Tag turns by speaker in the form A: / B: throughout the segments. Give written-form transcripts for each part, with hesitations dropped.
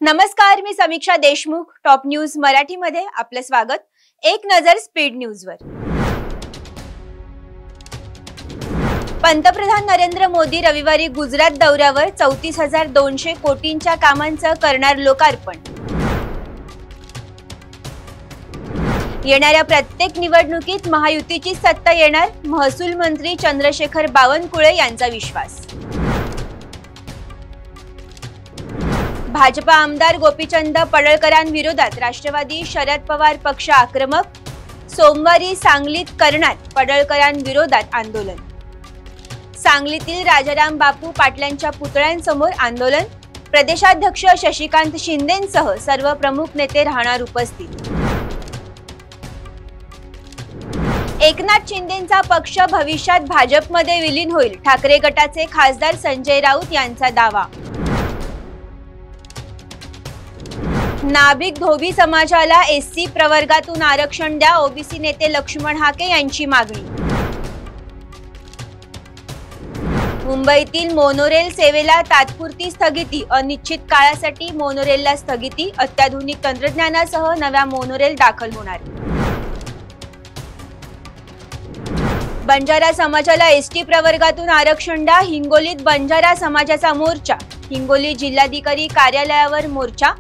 A: नमस्कार, मी समीक्षा Deshmukh. Top news मराठीमध्ये आपलं स्वागत. एक नजर स्पीड न्यूजवर. पंतप्रधान नरेंद्र मोदी रविवारी गुजरात दौऱ्यावर 34,200 कोटींच्या कामांचं करणार लोकार्पण. येणाऱ्या प्रत्येक निवडणुकीत महायुतीची सत्ता येणार, महसूल मंत्री चंद्रशेखर बावनकुळे यांचा विश्वास. भाजपा आमदार गोपीचंद पडळकरांविरोधात राष्ट्रवादी शरद पवार पक्ष आक्रमक. सोमवारी सांगलीत करणार पडळकरांविरोधात आंदोलन. सांगलीतील राजाराम बापू पाटलांच्या पुतळ्यांसमोर आंदोलन. प्रदेशाध्यक्ष शशिकांत शिंदेंसह सर्व प्रमुख नेते राहणार उपस्थित. एकनाथ शिंदेंचा पक्ष भविष्यात भाजपमध्ये विलीन होईल, ठाकरे गटाचे खासदार संजय राऊत यांचा दावा. नाभिक धोबी समाजाला एससी प्रवर्गातून आरक्षण द्या, ओबीसी नेते लक्ष्मण हाके यांची मागणी. मुंबईतील मोनोरेल सेवेला तात्पुरती स्थगिती, अनिश्चित काळासाठी मोनोरेलला स्थगिती. अत्याधुनिक तंत्रज्ञानासह नव्या मोनोरेल दाखल होणार. बंजारा समाजाला एसटी प्रवर्गातून आरक्षण द्या, हिंगोलीत बंजारा समाजाचा मोर्चा. हिंगोली जिल्हाधिकारी कार्यालयावर मोर्चा.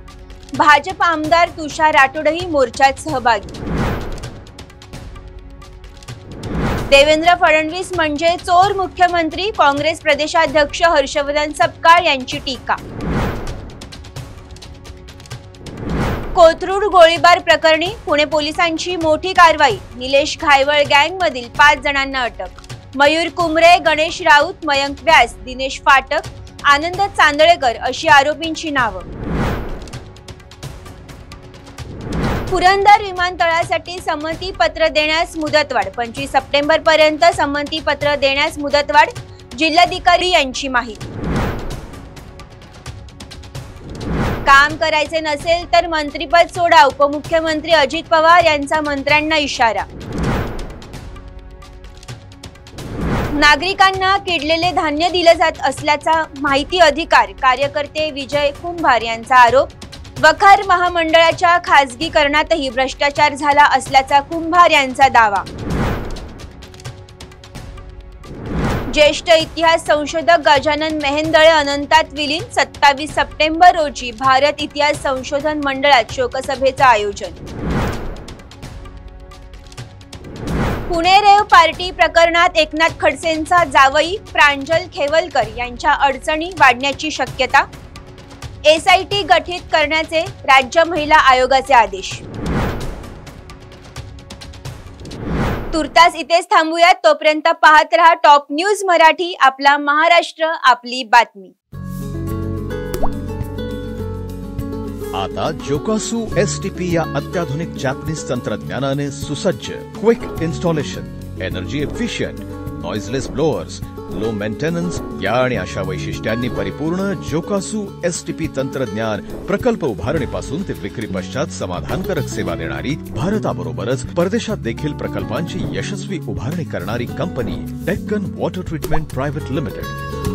A: भाजप आमदार तुषार राठोडही मोर्चात सहभागी. देवेंद्र फडणवीस म्हणजे चोर मुख्यमंत्री, काँग्रेस प्रदेशाध्यक्ष हर्षवर्धन सपकाळ यांची टीका. कोथरूड गोळीबार प्रकरणी पुणे पोलिसांची मोठी कारवाई. निलेश घायवळ गँगमधील 5 जणांना अटक. मयूर कुमरे, गणेश राऊत, मयंक व्यास, दिनेश फाटक, आनंद चांदळेकर अशी आरोपींची नावं. पुरंदर विमानतळासाठी संमती पत्र देण्यास मुदतवाढ. 25 सप्टेंबर पर्यंत संमती पत्र देण्यास मुदतवाढ, जिल्हाधिकारी यांची माहिती. काम करायचे नसेल तर मंत्रिपद सोडा, उपमुख्यमंत्री अजित पवार यांचा मंत्र्यांना इशारा. नागरिकांना किडलेले धान्य दिले जात असल्याचा माहिती अधिकार कार्यकर्ते विजय कुंभार यांचा आरोप. वखार महामंडळाच्या खासगीकरणातही भ्रष्टाचार झाला असल्याचा कुंभार यांचा दावा. ज्येष्ठ इतिहास संशोधक गजानन मेहेंदळे अनंतात विलीन. 27 सप्टेंबर रोजी भारत इतिहास संशोधन मंडळात शोकसभेचं आयोजन. पुणे रेव पार्टी प्रकरणात एकनाथ खडसेंचा जावई प्रांजल खेवलकर यांच्या अडचणी वाढण्याची शक्यता. एसआयटी गठीत करण्याचे राज्य महिला आयोगाचे आदेश. तुर्तास इथेच थांबूयात. तोपर्यंत पाहत रहा टॉप न्यूज मराठी. आपला महाराष्ट्र, आपली बातमी.
B: आता जोकासू एसटीपी या अत्याधुनिक जॅपनीज तंत्रज्ञानाने सुसज्ज, quick installation, energy efficient, noiseless blowers, low maintenance या आणि अशा वैशिष्ट्यांनी परिपूर्ण जोकासू एसटीपी तंत्रज्ञान प्रकल्प उभारणीपासून ते विक्री पश्चात समाधानकारक सेवा देणारी, भारताबरोबरच परदेशात देखील प्रकल्पांची यशस्वी उभारणी करणारी company Deccan water treatment private limited.